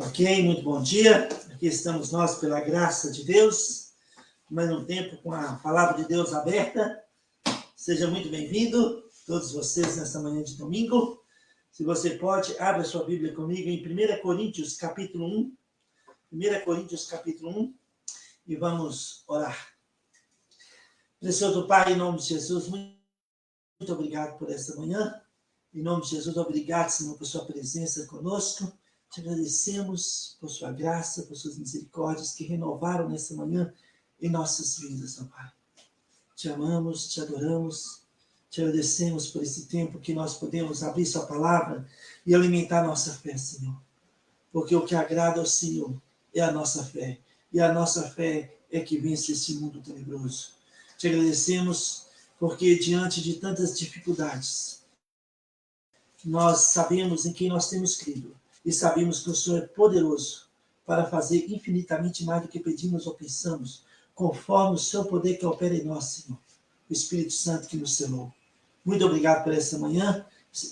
Ok, muito bom dia. Aqui estamos nós pela graça de Deus, mais um tempo com a palavra de Deus aberta. Seja muito bem-vindo, todos vocês, nesta manhã de domingo. Se você pode, abra sua Bíblia comigo em 1 Coríntios, capítulo 1. 1 Coríntios, capítulo 1, e vamos orar. Precioso Pai, em nome de Jesus, muito obrigado por esta manhã. Em nome de Jesus, obrigado, Senhor, por sua presença conosco. Te agradecemos por sua graça, por suas misericórdias que renovaram nessa manhã em nossas vidas, ó Pai. Te amamos, te adoramos, te agradecemos por esse tempo que nós podemos abrir sua palavra e alimentar nossa fé, Senhor. Porque o que agrada ao Senhor é a nossa fé. E a nossa fé é que vence esse mundo tenebroso. Te agradecemos porque diante de tantas dificuldades, nós sabemos em quem nós temos crido. E sabemos que o Senhor é poderoso para fazer infinitamente mais do que pedimos ou pensamos, conforme o seu poder que opera em nós, Senhor. O Espírito Santo que nos selou. Muito obrigado por essa manhã.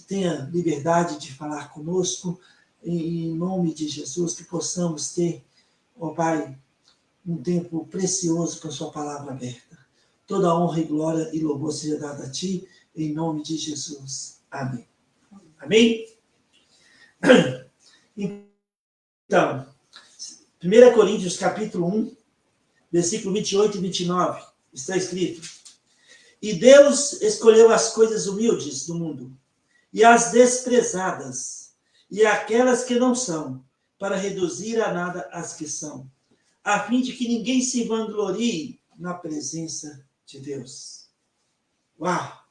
Tenha liberdade de falar conosco. Em nome de Jesus, que possamos ter, ó Pai, um tempo precioso com a sua palavra aberta. Toda honra e glória e louvor seja dada a Ti, em nome de Jesus. Amém. Amém? Então, 1 Coríntios capítulo 1, versículo 28 e 29, está escrito: E Deus escolheu as coisas humildes do mundo, e as desprezadas, e aquelas que não são, para reduzir a nada as que são, a fim de que ninguém se vanglorie na presença de Deus. Uau!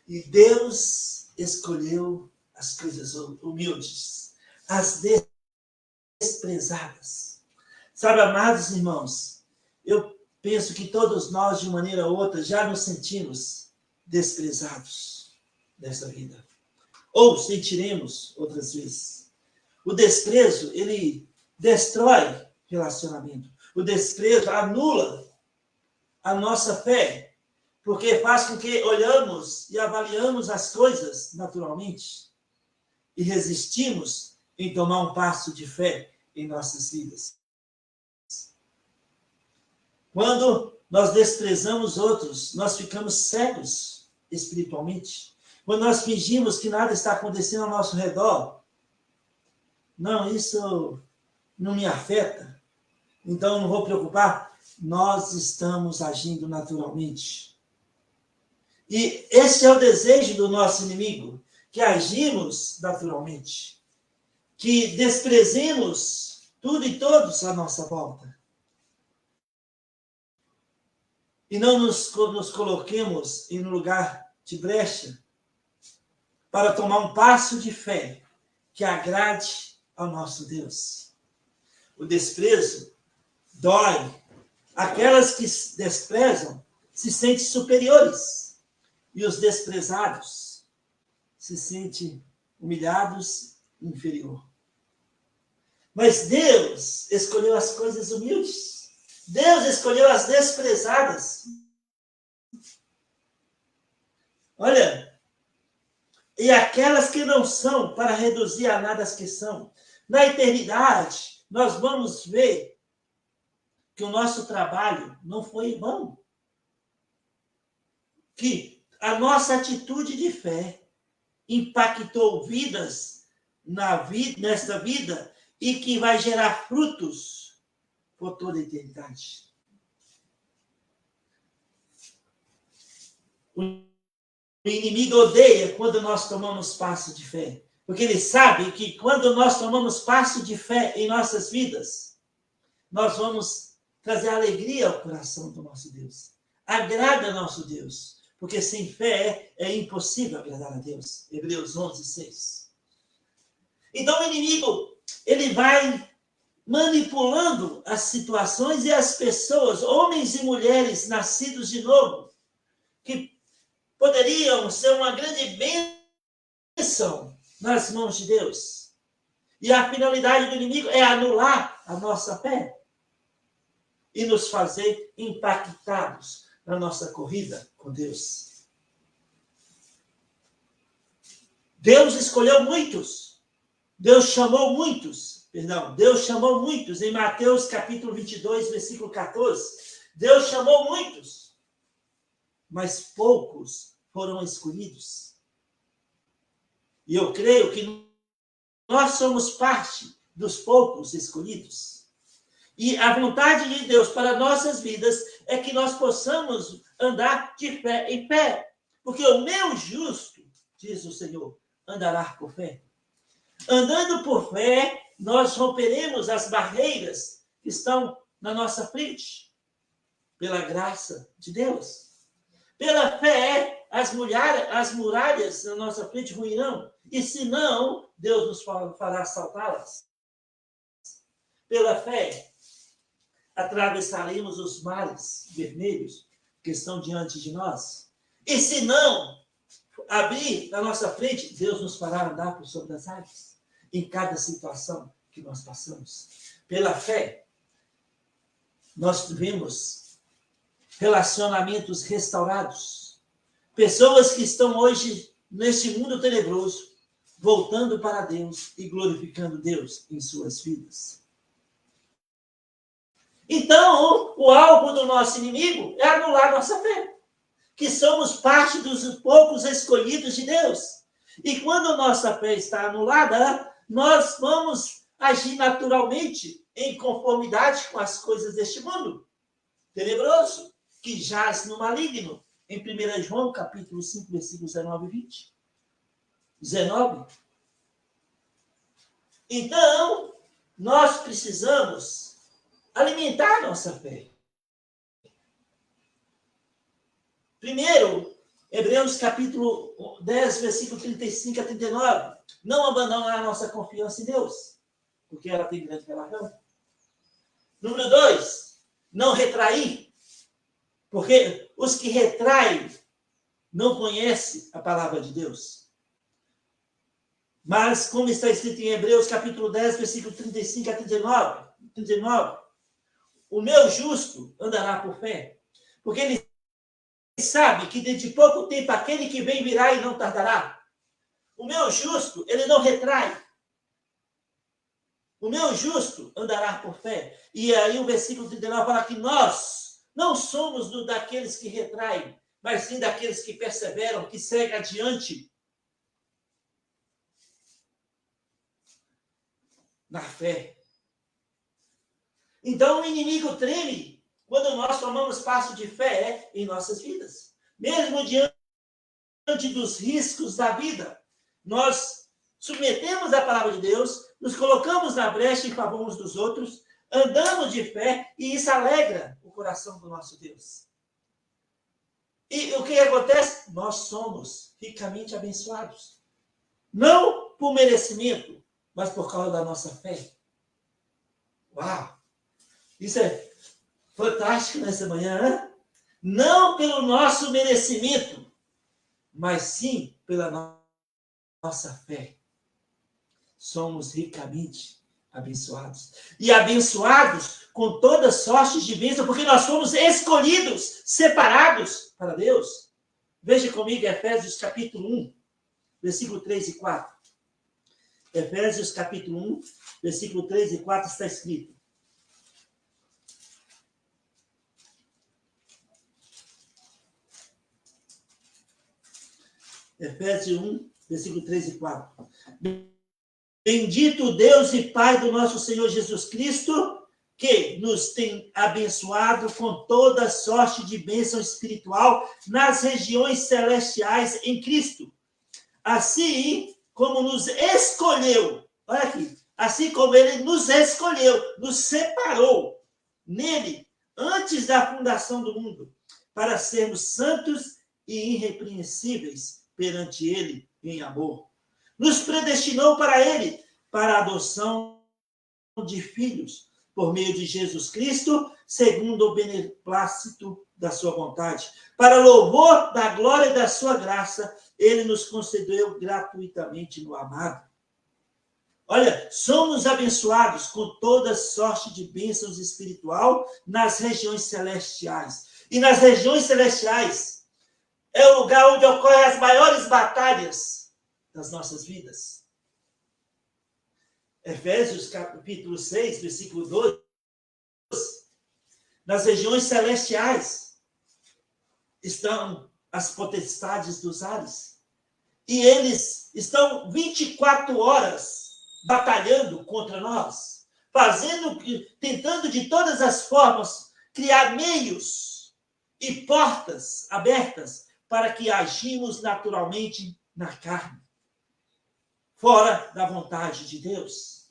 E Deus escolheu as coisas humildes, as desprezadas. Sabe, amados irmãos, eu penso que todos nós, de maneira ou outra, já nos sentimos desprezados nessa vida. Ou sentiremos outras vezes. O desprezo, ele destrói relacionamento. O desprezo anula a nossa fé, porque faz com que olhamos e avaliamos as coisas naturalmente e resistimos em tomar um passo de fé em nossas vidas. Quando nós desprezamos outros, nós ficamos cegos espiritualmente. Quando nós fingimos que nada está acontecendo ao nosso redor, não, isso não me afeta, então não vou preocupar, nós estamos agindo naturalmente. E esse é o desejo do nosso inimigo, que agimos naturalmente, que desprezemos tudo e todos à nossa volta. E não nos coloquemos em um lugar de brecha para tomar um passo de fé que agrade ao nosso Deus. O desprezo dói. Aquelas que desprezam se sentem superiores. E os desprezados se sentem humilhados e inferior. Mas Deus escolheu as coisas humildes. Deus escolheu as desprezadas. Olha, e aquelas que não são, para reduzir a nada as que são. Na eternidade, nós vamos ver que o nosso trabalho não foi em vão. Que a nossa atitude de fé impactou vidas nesta vida e que vai gerar frutos por toda a eternidade. O inimigo odeia quando nós tomamos passo de fé, porque ele sabe que quando nós tomamos passo de fé em nossas vidas, nós vamos trazer alegria ao coração do nosso Deus. Agrada ao nosso Deus. Porque sem fé é impossível agradar a Deus. Hebreus 11, 6. Então o inimigo, ele vai manipulando as situações e as pessoas, homens e mulheres nascidos de novo, que poderiam ser uma grande bênção nas mãos de Deus. E a finalidade do inimigo é anular a nossa fé e nos fazer impactados na nossa corrida com Deus. Deus escolheu muitos, Deus chamou muitos em Mateus capítulo 22, versículo 14. Deus chamou muitos, mas poucos foram escolhidos. E eu creio que nós somos parte dos poucos escolhidos. E a vontade de Deus para nossas vidas é que nós possamos andar de fé em fé. Porque o meu justo, diz o Senhor, andará por fé. Andando por fé, nós romperemos as barreiras que estão na nossa frente. Pela graça de Deus. Pela fé, as muralhas na nossa frente ruirão. E se não, Deus nos fará saltá-las. Pela fé, atravessaremos os mares vermelhos que estão diante de nós. E se não abrir na nossa frente, Deus nos fará andar por sobre as águas. Em cada situação que nós passamos. Pela fé, nós vemos relacionamentos restaurados. Pessoas que estão hoje neste mundo tenebroso, voltando para Deus e glorificando Deus em suas vidas. Então, o alvo do nosso inimigo é anular nossa fé, que somos parte dos poucos escolhidos de Deus. E quando nossa fé está anulada, nós vamos agir naturalmente em conformidade com as coisas deste mundo tenebroso, que jaz no maligno. Em 1 João, capítulo 5, versículos 19 e 20. 19. Então, nós precisamos alimentar nossa fé. Primeiro, Hebreus capítulo 10, versículo 35 a 39. Não abandonar a nossa confiança em Deus, porque ela tem grande relação. Número 2, não retrair, porque os que retraem não conhecem a palavra de Deus. Mas, como está escrito em Hebreus capítulo 10, versículo 35 a 39, o meu justo andará por fé, porque ele sabe que dentro de pouco tempo aquele que vem virá e não tardará. O meu justo, ele não retrai. O meu justo andará por fé. E aí o versículo 39 fala que nós não somos daqueles que retraem, mas sim daqueles que perseveram, que seguem adiante na fé. Então o inimigo treme quando nós tomamos passo de fé em nossas vidas. Mesmo diante dos riscos da vida, nós submetemos a palavra de Deus, nos colocamos na brecha em favor uns dos outros, andamos de fé e isso alegra o coração do nosso Deus. E o que acontece? Nós somos ricamente abençoados. Não por merecimento, mas por causa da nossa fé. Uau! Isso é fantástico nessa manhã, né? Não pelo nosso merecimento, mas sim pela nossa fé. Somos ricamente abençoados. E abençoados com toda sorte de bênção, porque nós fomos escolhidos, separados para Deus. Veja comigo Efésios capítulo 1, versículo 3 e 4. Efésios capítulo 1, versículo 3 e 4 está escrito: Efésios 1, versículo 3 e 4. Bendito Deus e Pai do nosso Senhor Jesus Cristo, que nos tem abençoado com toda sorte de bênção espiritual nas regiões celestiais em Cristo. Assim como nos escolheu, olha aqui, assim como Ele nos escolheu, nos separou nele, antes da fundação do mundo, para sermos santos e irrepreensíveis perante Ele em amor. Nos predestinou para Ele, para a adoção de filhos, por meio de Jesus Cristo, segundo o beneplácito da sua vontade. Para louvor da glória e da sua graça, Ele nos concedeu gratuitamente no amado. Olha, somos abençoados com toda sorte de bênçãos espiritual nas regiões celestiais. E nas regiões celestiais é o lugar onde ocorrem as maiores batalhas das nossas vidas. Efésios capítulo 6, versículo 12, nas regiões celestiais estão as potestades dos ares. E eles estão 24 horas batalhando contra nós, tentando de todas as formas criar meios e portas abertas para que agimos naturalmente na carne, fora da vontade de Deus.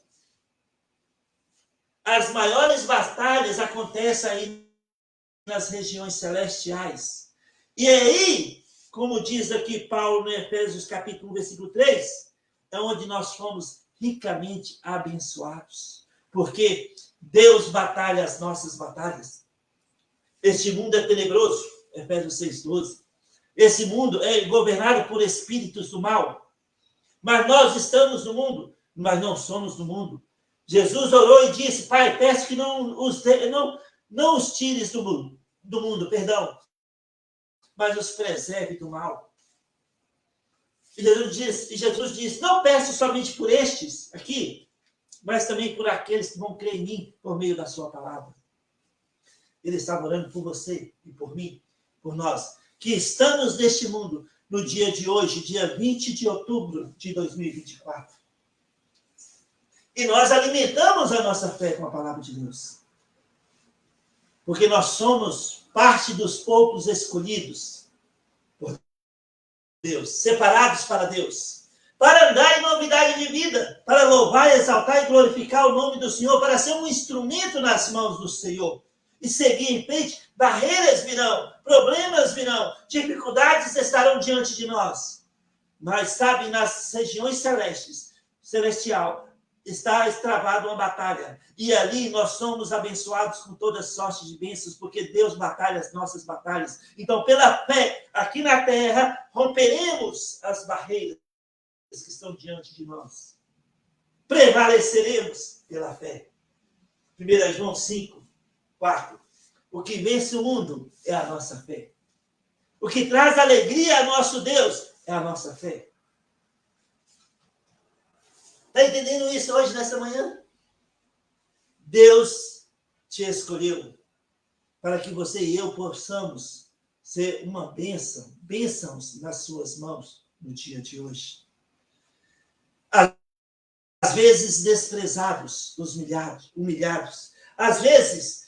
As maiores batalhas acontecem aí nas regiões celestiais. E aí, como diz aqui Paulo no Efésios capítulo 1, versículo 3, é onde nós fomos ricamente abençoados. Porque Deus batalha as nossas batalhas. Este mundo é tenebroso, Efésios 6, 12. Esse mundo é governado por espíritos do mal. Mas nós estamos no mundo, mas não somos do mundo. Jesus orou e disse: Pai, peço que não os tires do mundo, mas os preserve do mal. E Jesus disse: não peço somente por estes aqui, mas também por aqueles que vão crer em mim por meio da sua palavra. Ele está orando por você e por mim, por nós, que estamos neste mundo no dia de hoje, dia 20 de outubro de 2024. E nós alimentamos a nossa fé com a palavra de Deus. Porque nós somos parte dos poucos escolhidos por Deus, separados para Deus, para andar em novidade de vida, para louvar, exaltar e glorificar o nome do Senhor, para ser um instrumento nas mãos do Senhor. E seguir em frente, barreiras virão, problemas virão, dificuldades estarão diante de nós. Mas, sabe, nas regiões celestial, está travada uma batalha. E ali nós somos abençoados com toda sorte de bênçãos, porque Deus batalha as nossas batalhas. Então, pela fé, aqui na terra, romperemos as barreiras que estão diante de nós. Prevaleceremos pela fé. 1 João 5, 4. O que vence o mundo é a nossa fé. O que traz alegria a nosso Deus é a nossa fé. Está entendendo isso hoje, nessa manhã? Deus te escolheu para que você e eu possamos ser uma bênção, bênçãos nas suas mãos no dia de hoje. Às vezes desprezados, humilhados. Às vezes,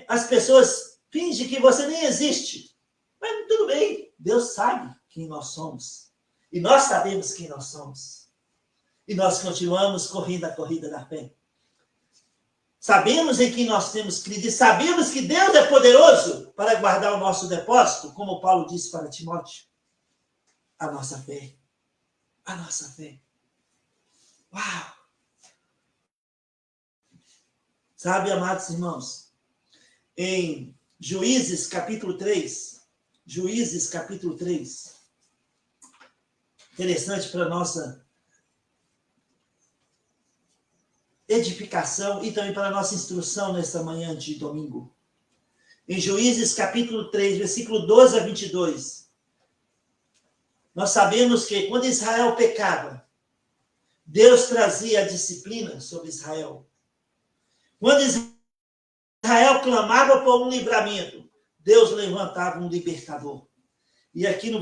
as pessoas fingem que você nem existe. Mas tudo bem, Deus sabe quem nós somos. E nós sabemos quem nós somos. E nós continuamos correndo a corrida da fé. Sabemos em quem nós temos crido e sabemos que Deus é poderoso para guardar o nosso depósito, como Paulo disse para Timóteo. A nossa fé. A nossa fé. Uau! Sabe, amados irmãos, em Juízes capítulo 3, interessante para a nossa edificação e também para a nossa instrução nesta manhã de domingo. Em Juízes capítulo 3, versículo 12 a 22, nós sabemos que quando Israel pecava, Deus trazia a disciplina sobre Israel. Quando Israel clamava por um livramento, Deus levantava um libertador. E aqui no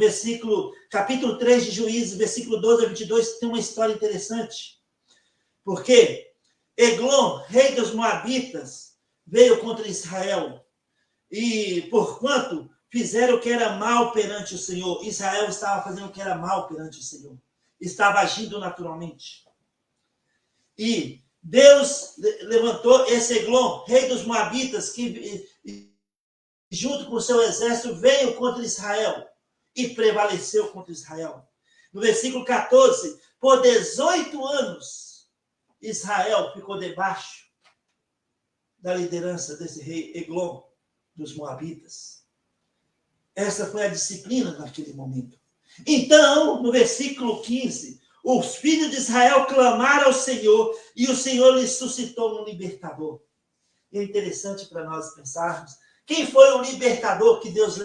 capítulo 3 de Juízes, versículo 12 a 22, tem uma história interessante. Porque Eglon, rei dos Moabitas, veio contra Israel. E porquanto fizeram o que era mal perante o Senhor, Israel estava fazendo o que era mal perante o Senhor. Estava agindo naturalmente. E Deus levantou esse Eglon, rei dos Moabitas, que junto com o seu exército veio contra Israel e prevaleceu contra Israel. No versículo 14, por 18 anos, Israel ficou debaixo da liderança desse rei Eglon dos Moabitas. Essa foi a disciplina naquele momento. Então, no versículo 15, os filhos de Israel clamaram ao Senhor e o Senhor lhes suscitou um libertador. É interessante para nós pensarmos quem foi o libertador que Deus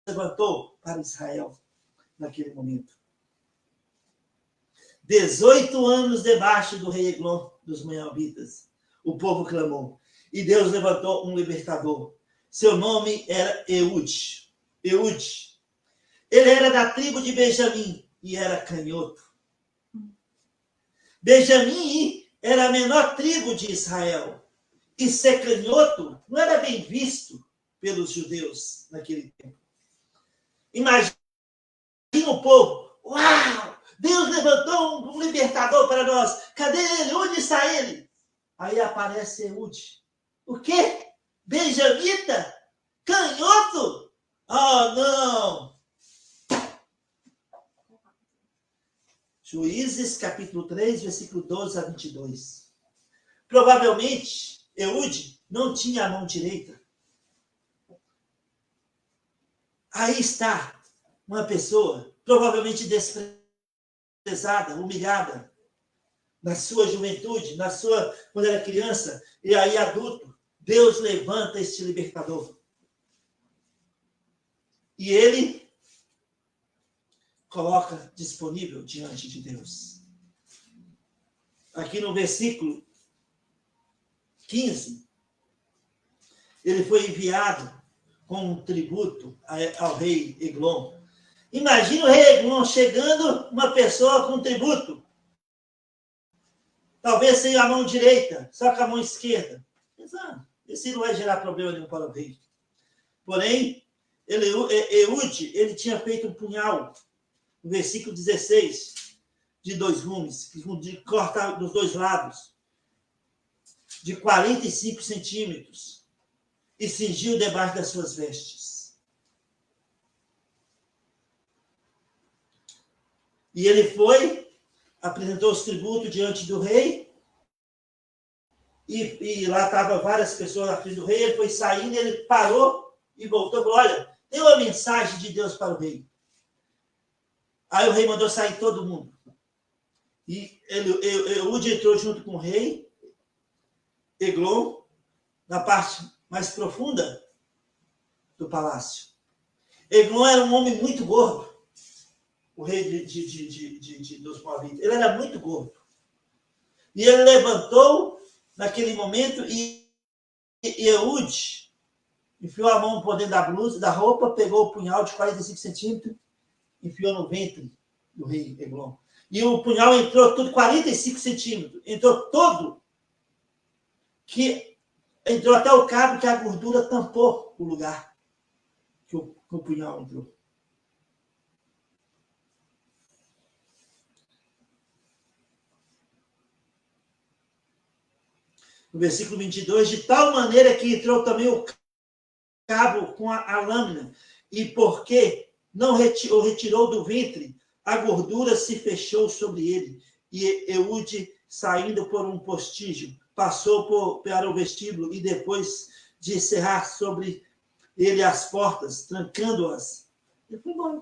levantou para Israel naquele momento. 18 anos debaixo do rei Eglon dos Moabitas. O povo clamou. E Deus levantou um libertador. Seu nome era Eude. Eude. Ele era da tribo de Benjamim e era canhoto. Benjamim era a menor tribo de Israel. E ser canhoto não era bem visto pelos judeus naquele tempo. Imagina o povo. Uau! Deus levantou um libertador para nós. Cadê ele? Onde está ele? Aí aparece Eude. O quê? Benjamita? Canhoto? Oh, não! Juízes, capítulo 3, versículo 12 a 22. Provavelmente, Eude não tinha a mão direita. Aí está uma pessoa provavelmente desprezada, humilhada, na sua juventude, quando era criança, e aí adulto. Deus levanta este libertador. E ele coloca disponível diante de Deus. Aqui no versículo 15, ele foi enviado com um tributo ao rei Eglon. Imagina o rei Eglon chegando, uma pessoa com tributo. Talvez sem a mão direita, só com a mão esquerda. Pensando, esse não vai gerar problema nenhum para o rei. Porém, Eude, ele tinha feito um punhal, no versículo 16, de 2 gumes, de cortar dos 2 lados, de 45 centímetros, e cingiu debaixo das suas vestes. E ele foi, apresentou os tributos diante do rei, e lá estavam várias pessoas na frente do rei. Ele foi saindo, ele parou e voltou e falou: olha, tem uma mensagem de Deus para o rei. Aí o rei mandou sair todo mundo. E Eude entrou junto com o rei Eglon na parte mais profunda do palácio. Eglon era um homem muito gordo, o rei dos Moabitas. Ele era muito gordo. E ele levantou naquele momento e Eude enfiou a mão por dentro da blusa, da roupa, pegou o punhal de 45 centímetros, enfiou no ventre do rei Eglon. E o punhal entrou tudo 45 centímetros. Entrou todo, que entrou até o cabo, que a gordura tampou o lugar que o punhal entrou. No versículo 22, de tal maneira que entrou também o cabo com a lâmina, e porque não o retirou do ventre, a gordura se fechou sobre ele, e Eude, saindo por um postígio, passou para o vestíbulo, e depois de cerrar sobre ele as portas, trancando-as, ele foi embora.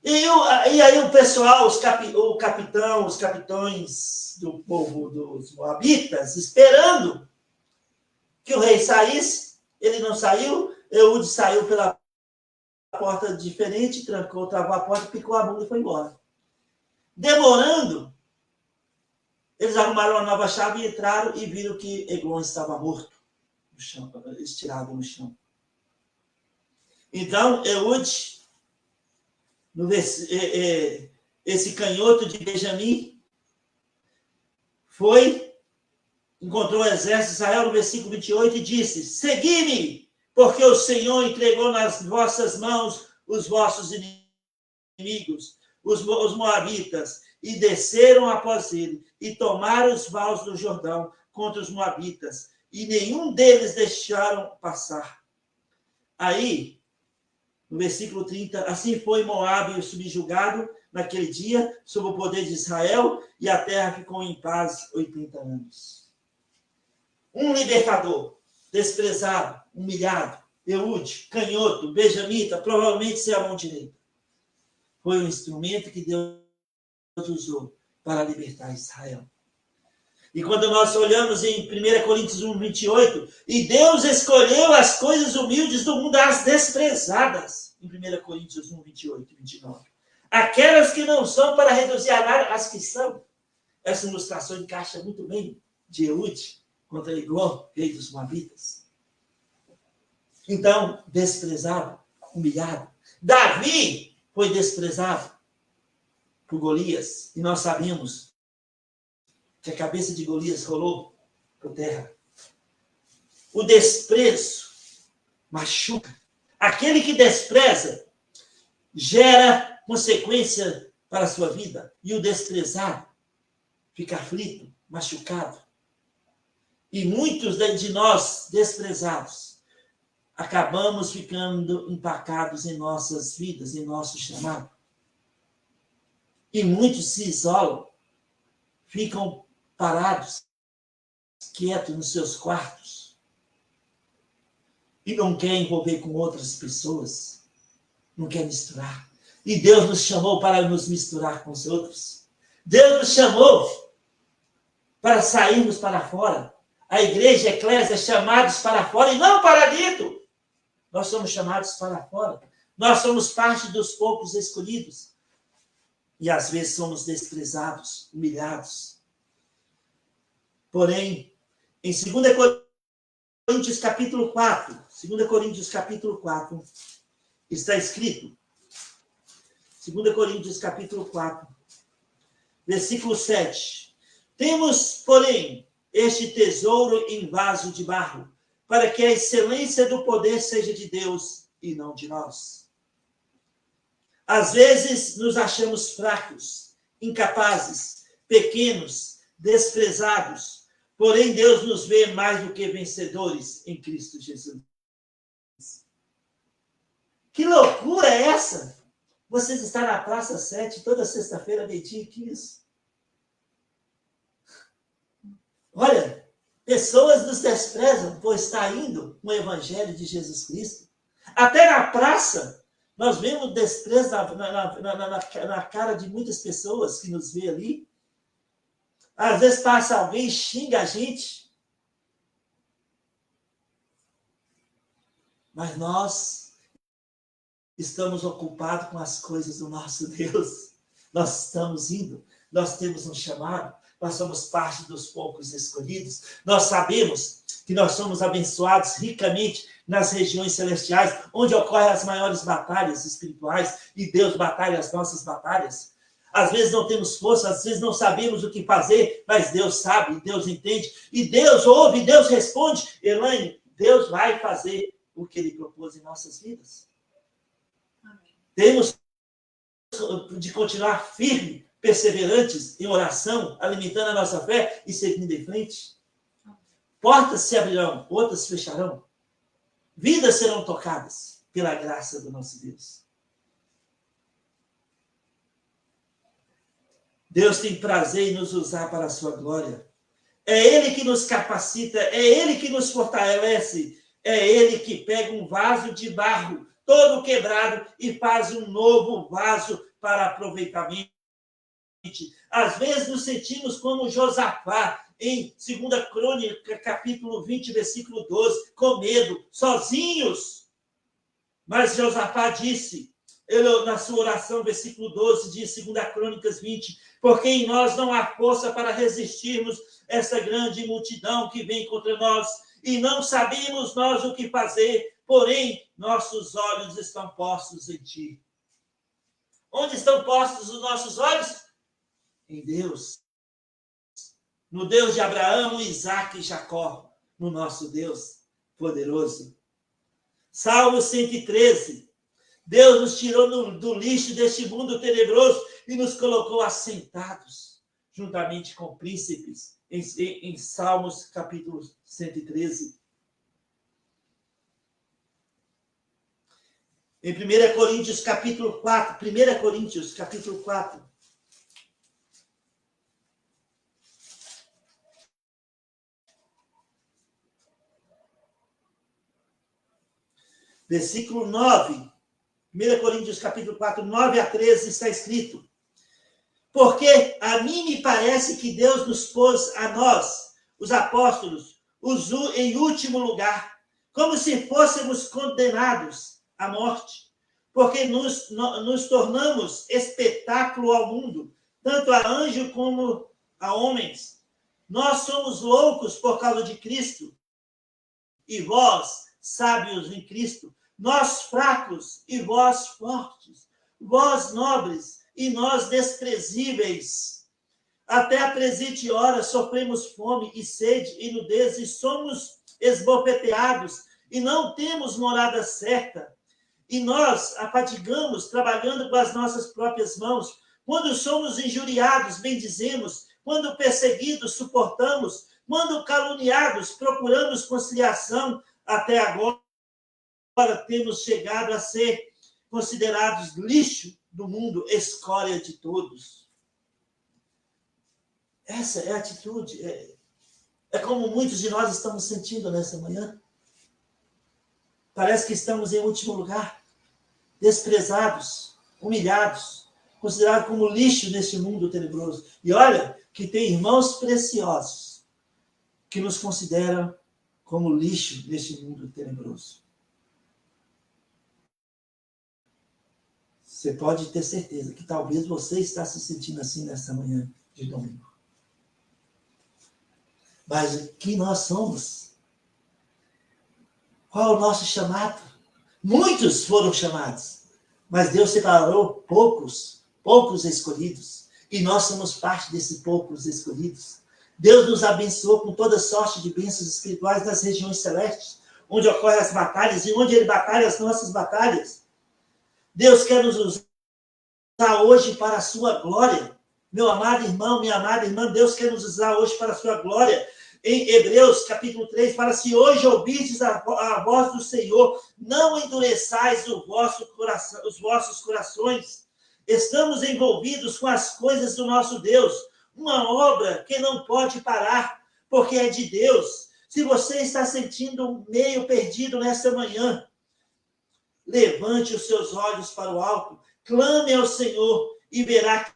E aí o pessoal, os capitães do povo dos Moabitas, esperando que o rei saísse. Ele não saiu. Eude saiu pela porta diferente, trancou, travou a porta, picou a bunda e foi embora. Demorando, eles arrumaram uma nova chave e entraram e viram que Eglon estava morto, no chão, estirado no chão. Então, Eude, esse canhoto de Benjamim, encontrou o exército de Israel no versículo 28 e disse: segui-me, porque o Senhor entregou nas vossas mãos os vossos inimigos, os Moabitas, e desceram após ele, e tomaram os vales do Jordão contra os Moabitas, e nenhum deles deixaram passar. Aí, no versículo 30, assim foi Moabe subjugado naquele dia, sob o poder de Israel, e a terra ficou em paz 80 anos. Um libertador, desprezado, humilhado, Eude, canhoto, benjamita, provavelmente sem a mão direita. Foi um instrumento que Deus usou para libertar Israel. E quando nós olhamos em 1 Coríntios 1, 28, e Deus escolheu as coisas humildes do mundo, as desprezadas. Em 1 Coríntios 1, 28 e 29. Aquelas que não são para reduzir a nada as que são. Essa ilustração encaixa muito bem de Eude contra Eglon, rei dos Moabitas. Então, desprezado, humilhado. Davi foi desprezado por Golias. E nós sabemos que a cabeça de Golias rolou por terra. O desprezo machuca. Aquele que despreza gera consequência para a sua vida. E o desprezado fica aflito, machucado. E muitos de nós desprezados acabamos ficando empacados em nossas vidas, em nosso chamado. E muitos se isolam, ficam parados, quietos nos seus quartos. E não querem envolver com outras pessoas. Não quer misturar. E Deus nos chamou para nos misturar com os outros. Deus nos chamou para sairmos para fora. A igreja, a eclésia, chamados para fora e não para dentro. Nós somos chamados para fora. Nós somos parte dos poucos escolhidos. E às vezes somos desprezados, humilhados. Porém, em 2 Coríntios capítulo 4, 2 Coríntios capítulo 4, está escrito, 2 Coríntios capítulo 4, versículo 7. Temos, porém, este tesouro em vaso de barro, para que a excelência do poder seja de Deus e não de nós. Às vezes nos achamos fracos, incapazes, pequenos, desprezados, porém Deus nos vê mais do que vencedores em Cristo Jesus. Que loucura é essa? Vocês estão na Praça 7 toda sexta-feira, meio-dia e 15. Olha, pessoas nos desprezam por estar indo no Evangelho de Jesus Cristo. Até na praça, nós vemos desprezo na cara de muitas pessoas que nos vê ali. Às vezes passa alguém e xinga a gente. Mas nós estamos ocupados com as coisas do nosso Deus. Nós estamos indo, nós temos um chamado, nós somos parte dos poucos escolhidos. Nós sabemos que nós somos abençoados ricamente nas regiões celestiais, onde ocorrem as maiores batalhas espirituais, e Deus batalha as nossas batalhas. Às vezes não temos força, às vezes não sabemos o que fazer, mas Deus sabe, Deus entende, e Deus ouve, Deus responde. Elaine, Deus vai fazer o que Ele propôs em nossas vidas. Amém. Temos de continuar firme, perseverantes em oração, alimentando a nossa fé e seguindo em frente. Portas se abrirão, outras se fecharão. Vidas serão tocadas pela graça do nosso Deus. Deus tem prazer em nos usar para a sua glória. É Ele que nos capacita, é Ele que nos fortalece, é Ele que pega um vaso de barro todo quebrado e faz um novo vaso para aproveitamento. Às vezes nos sentimos como Josafá, em 2 Crônica, capítulo 20, versículo 12, com medo, sozinhos. Mas Josafá disse, ele, na sua oração, versículo 12, de 2 Crônicas 20, porque em nós não há força para resistirmos essa grande multidão que vem contra nós, e não sabemos nós o que fazer, porém nossos olhos estão postos em ti. Onde estão postos os nossos olhos? Em Deus. No Deus de Abraão, Isaac e Jacó. No nosso Deus poderoso. Salmo 113. Deus nos tirou do lixo deste mundo tenebroso e nos colocou assentados, juntamente com príncipes, em Salmos capítulo 113. Em 1 Coríntios capítulo 4, 1 Coríntios capítulo 4, versículo 9, 1 Coríntios capítulo 4, 9 a 13, está escrito: porque a mim me parece que Deus nos pôs a nós, os apóstolos, em último lugar, como se fôssemos condenados à morte, porque nos tornamos espetáculo ao mundo, tanto a anjos como a homens. Nós somos loucos por causa de Cristo, e vós, sábios em Cristo. Nós fracos, e vós fortes. Vós nobres, e nós desprezíveis. Até a presente hora sofremos fome e sede e nudez, e somos esbofeteados, e não temos morada certa. E nós afadigamos, trabalhando com as nossas próprias mãos. Quando somos injuriados, bendizemos. Quando perseguidos, suportamos. Quando caluniados, procuramos conciliação. Até agora temos chegado a ser considerados lixo do mundo, escória de todos. Essa é a atitude. É como muitos de nós estamos sentindo nessa manhã. Parece que estamos em último lugar, desprezados, humilhados, considerados como lixo neste mundo tenebroso. E olha que tem irmãos preciosos que nos consideram como lixo neste mundo tenebroso. Você pode ter certeza que talvez você está se sentindo assim nessa manhã de domingo. Mas o que nós somos? Qual é o nosso chamado? Muitos foram chamados, mas Deus separou poucos escolhidos. E nós somos parte desses poucos escolhidos. Deus nos abençoou com toda sorte de bênçãos espirituais nas regiões celestes, onde ocorrem as batalhas e onde Ele batalha as nossas batalhas. Deus quer nos usar hoje para a sua glória. Meu amado irmão, minha amada irmã, Deus quer nos usar hoje para a sua glória. Em Hebreus, capítulo 3, fala: se hoje ouvistes a voz do Senhor, não endureçais os vossos corações. Estamos envolvidos com as coisas do nosso Deus, uma obra que não pode parar, porque é de Deus. Se você está sentindo meio perdido nessa manhã, levante os seus olhos para o alto, clame ao Senhor e verá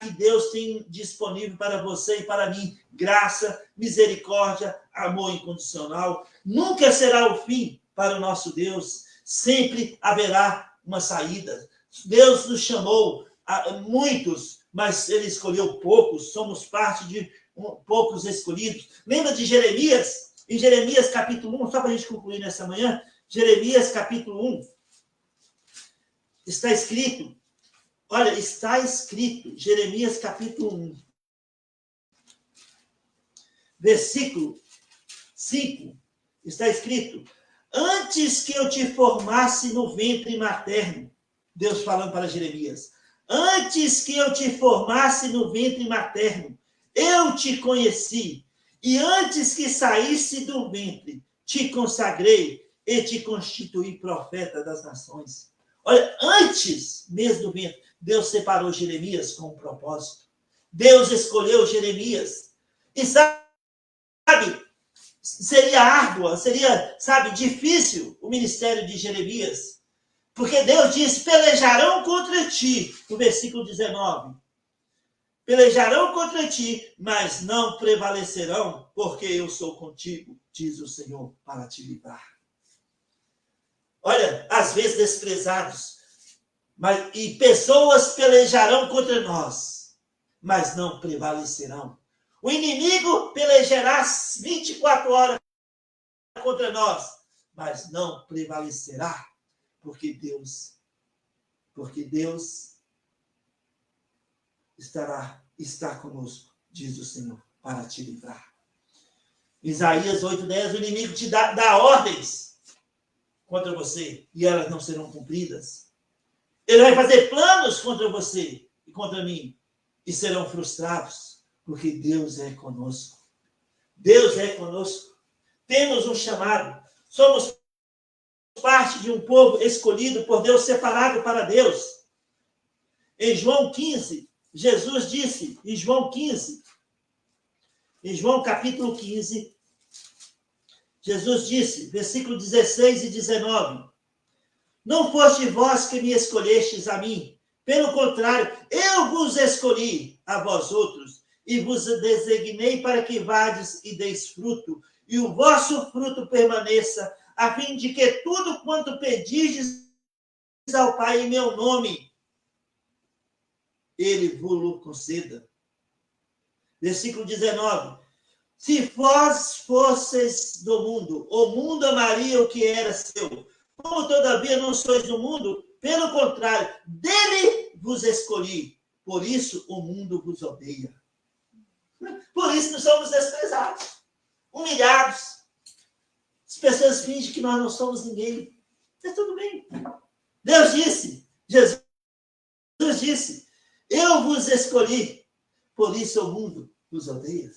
que Deus tem disponível para você e para mim graça, misericórdia, amor incondicional. Nunca será o fim para o nosso Deus. Sempre haverá uma saída. Deus nos chamou a muitos, mas Ele escolheu poucos. Somos parte de poucos escolhidos. Lembra de Jeremias? Em Jeremias capítulo 1, só para a gente concluir nessa manhã, Jeremias capítulo 1, está escrito, Jeremias capítulo 1, versículo 5, está escrito: antes que eu te formasse no ventre materno, Deus falando para Jeremias, antes que eu te formasse no ventre materno, eu te conheci, e antes que saísse do ventre, te consagrei e te constituí profeta das nações. Olha, antes mesmo do ventre, Deus separou Jeremias com um propósito. Deus escolheu Jeremias. E sabe, seria árdua, seria, difícil o ministério de Jeremias. Porque Deus diz: pelejarão contra ti, no versículo 19. Pelejarão contra ti, mas não prevalecerão, porque eu sou contigo, diz o Senhor, para te livrar. Olha, às vezes desprezados, e pessoas pelejarão contra nós, mas não prevalecerão. O inimigo pelejará 24 horas contra nós, mas não prevalecerá, porque Deus está conosco, diz o Senhor, para te livrar. Isaías 8:10, o inimigo te dá ordens contra você, e elas não serão cumpridas. Ele vai fazer planos contra você e contra mim, e serão frustrados, porque Deus é conosco. Deus é conosco. Temos um chamado. Somos parte de um povo escolhido por Deus, separado para Deus. Em João 15, Jesus disse, em João capítulo 15, Jesus disse, versículo 16 e 19, não foste vós que me escolhestes a mim, pelo contrário, eu vos escolhi a vós outros, e vos designei para que vades e deis fruto, e o vosso fruto permaneça, a fim de que tudo quanto pedirdes ao Pai em meu nome, ele vos conceda. Versículo 19. Se vós fosseis do mundo, o mundo amaria o que era seu. Como todavia não sois do mundo, pelo contrário, dele vos escolhi. Por isso o mundo vos odeia. Por isso nós somos desprezados, humilhados. As pessoas fingem que nós não somos ninguém. Mas tudo bem. Deus disse, Jesus disse, eu vos escolhi, por isso o mundo vos odeia.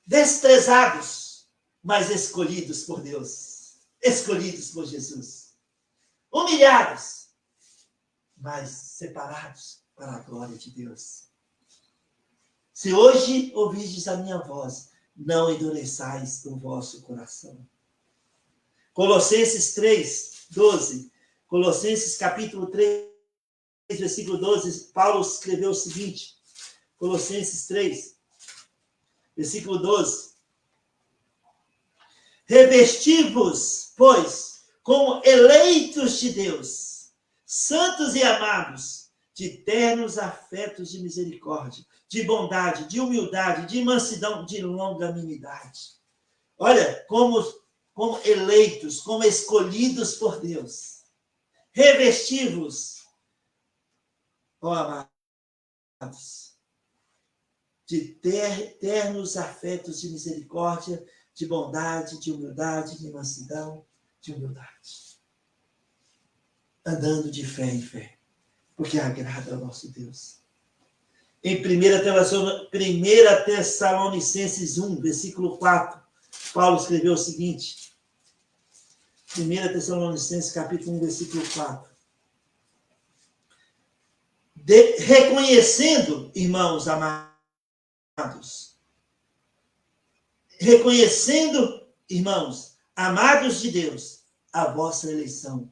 Desprezados, mas escolhidos por Deus. Escolhidos por Jesus. Humilhados, mas separados para a glória de Deus. Se hoje ouvirdes a minha voz, não endureçais o vosso coração. Colossenses 3, 12. Colossenses capítulo 3, versículo 12, Paulo escreveu o seguinte. Colossenses 3, versículo 12. Revesti-vos, pois, como eleitos de Deus, santos e amados, de ternos afetos de misericórdia, de bondade, de humildade, de mansidão, de longanimidade. Olha, como eleitos, como escolhidos por Deus. Revesti-vos, ó amados, de ternos afetos de misericórdia, de bondade, de humildade, de mansidão, de humildade. Andando de fé em fé, porque agrada ao nosso Deus. Em 1 Tessalonicenses 1, versículo 4, Paulo escreveu o seguinte. 1 Tessalonicenses, capítulo 1, versículo 4. Reconhecendo, irmãos amados, reconhecendo, irmãos, amados de Deus, a vossa eleição.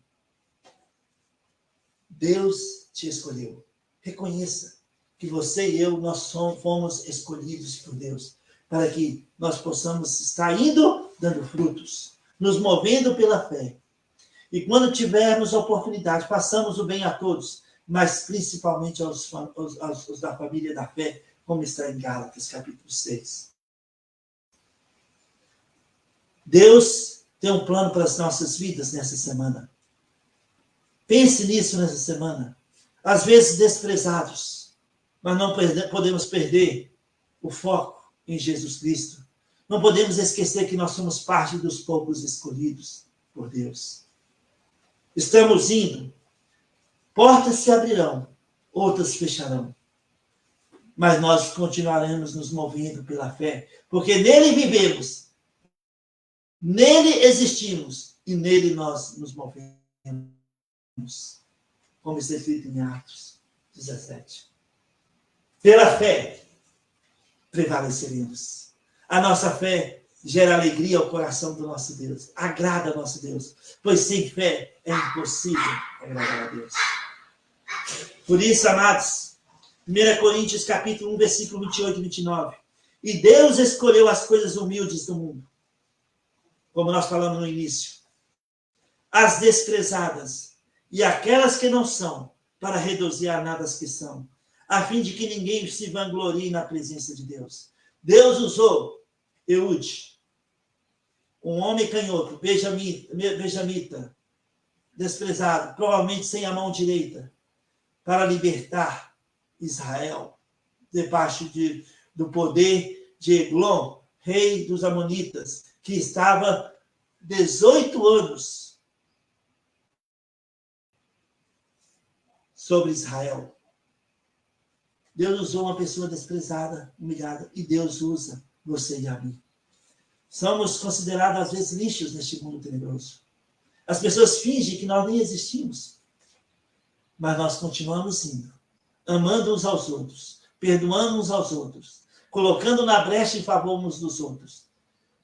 Deus te escolheu. Reconheça que você e eu, nós fomos escolhidos por Deus, para que nós possamos estar indo, dando frutos, nos movendo pela fé. E quando tivermos a oportunidade, façamos o bem a todos, mas principalmente aos da família da fé, como está em Gálatas, capítulo 6. Deus tem um plano para as nossas vidas nessa semana. Pense nisso nessa semana. Às vezes desprezados, mas não podemos perder o foco em Jesus Cristo. Não podemos esquecer que nós somos parte dos poucos escolhidos por Deus. Estamos indo. Portas se abrirão, outras fecharão. Mas nós continuaremos nos movendo pela fé, porque nele vivemos, nele existimos e nele nós nos movemos. Como está escrito em Atos 17. Pela fé, prevaleceremos. A nossa fé gera alegria ao coração do nosso Deus. Agrada ao nosso Deus. Pois sem fé é impossível agradar a Deus. Por isso, amados, 1 Coríntios capítulo 1, versículo 28 e 29. E Deus escolheu as coisas humildes do mundo, como nós falamos no início, as desprezadas e aquelas que não são, para reduzir a nada as que são, a fim de que ninguém se vanglorie na presença de Deus. Deus usou Eude, um homem canhoto, benjamita, desprezado, provavelmente sem a mão direita, para libertar Israel debaixo do poder de Eglon, rei dos Amonitas, que estava 18 anos sobre Israel. Deus usou uma pessoa desprezada, humilhada, e Deus usa você e a mim. Somos considerados, às vezes, lixos neste mundo tenebroso. As pessoas fingem que nós nem existimos, mas nós continuamos indo, amando uns aos outros, perdoando uns aos outros, colocando na brecha em favor uns dos outros.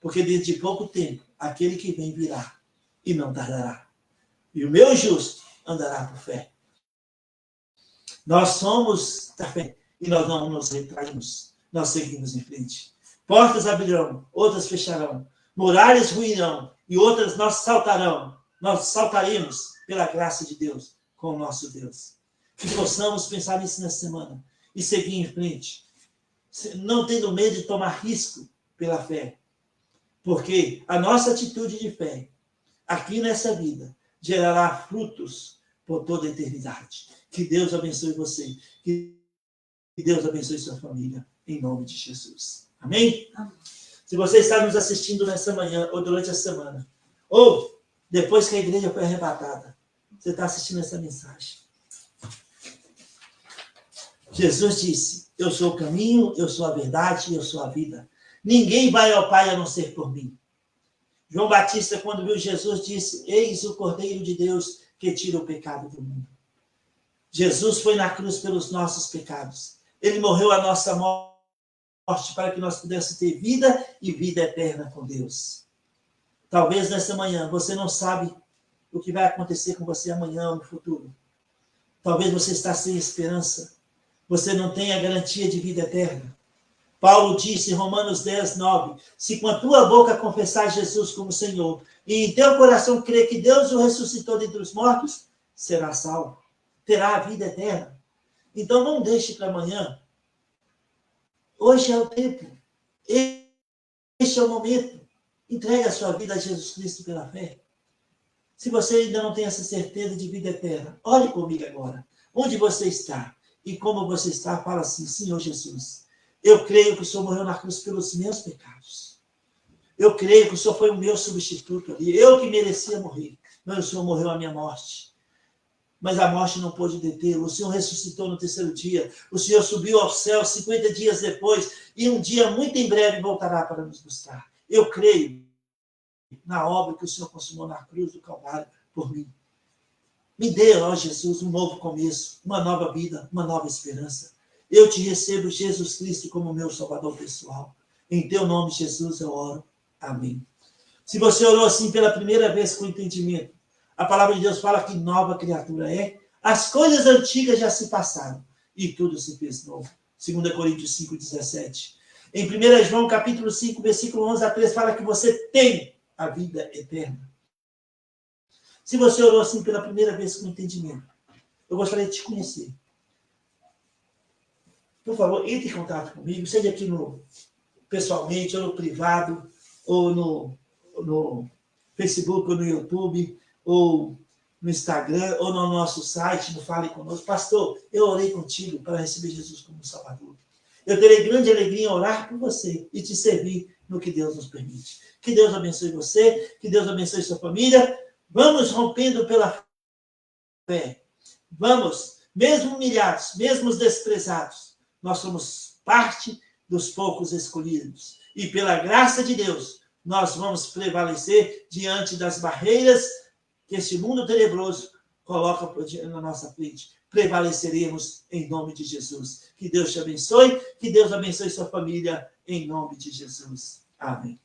Porque dentro de pouco tempo, aquele que vem virá e não tardará. E o meu justo andará por fé. Nós somos da fé e nós não nos retraímos. Nós seguimos em frente. Portas abrirão, outras fecharão. Muralhas ruirão e outras nós saltarão. nós saltaremos pela graça de Deus com o nosso Deus. Que possamos pensar nisso nessa semana e seguir em frente, não tendo medo de tomar risco pela fé, porque a nossa atitude de fé aqui nessa vida gerará frutos por toda a eternidade. Que Deus abençoe você, que Deus abençoe sua família, em nome de Jesus. Amém? Amém. Se você está nos assistindo nessa manhã ou durante a semana, ou depois que a igreja foi arrebatada, você está assistindo essa mensagem. Jesus disse: eu sou o caminho, eu sou a verdade, eu sou a vida. Ninguém vai ao Pai a não ser por mim. João Batista, quando viu Jesus, disse: eis o Cordeiro de Deus que tira o pecado do mundo. Jesus foi na cruz pelos nossos pecados. Ele morreu a nossa morte para que nós pudéssemos ter vida e vida eterna com Deus. Talvez nessa manhã você não sabe o que vai acontecer com você amanhã ou no futuro. Talvez você está sem esperança. Você não tem a garantia de vida eterna. Paulo disse em Romanos 10, 9, se com a tua boca confessar Jesus como Senhor e em teu coração crer que Deus o ressuscitou dentre os mortos, será salvo. Terá a vida eterna. Então não deixe para amanhã. Hoje é o tempo. Este é o momento. Entregue a sua vida a Jesus Cristo pela fé. Se você ainda não tem essa certeza de vida eterna, ore comigo agora. Onde você está e como você está, fala assim: Senhor Jesus, eu creio que o Senhor morreu na cruz pelos meus pecados. Eu creio que o Senhor foi o meu substituto ali. Eu que merecia morrer, mas o Senhor morreu a minha morte. Mas a morte não pôde detê-lo. O Senhor ressuscitou no terceiro dia. O Senhor subiu ao céu 50 dias depois. E um dia, muito em breve, voltará para nos buscar. Eu creio na obra que o Senhor consumou na cruz do Calvário por mim. Me dê, ó Jesus, um novo começo, uma nova vida, uma nova esperança. Eu te recebo, Jesus Cristo, como meu Salvador pessoal. Em teu nome, Jesus, eu oro. Amém. Se você orou assim pela primeira vez com entendimento, a palavra de Deus fala que nova criatura é. As coisas antigas já se passaram e tudo se fez novo. 2 Coríntios 5,17. Em 1 João capítulo 5, versículo 11 a 13, fala que você tem a vida eterna. Se você orou assim pela primeira vez com entendimento, eu gostaria de te conhecer. Por favor, entre em contato comigo, seja aqui pessoalmente, ou no privado, ou no Facebook, ou no YouTube, ou no Instagram, ou no nosso site, no Fale Conosco. Pastor, eu orei contigo para receber Jesus como Salvador. Eu terei grande alegria em orar por você e te servir no que Deus nos permite. Que Deus abençoe você, que Deus abençoe sua família. Vamos rompendo pela fé. Vamos, mesmo humilhados, mesmo desprezados, nós somos parte dos poucos escolhidos. E pela graça de Deus, nós vamos prevalecer diante das barreiras que este mundo tenebroso coloca na nossa frente. Prevaleceremos em nome de Jesus. Que Deus te abençoe, que Deus abençoe sua família em nome de Jesus. Amém.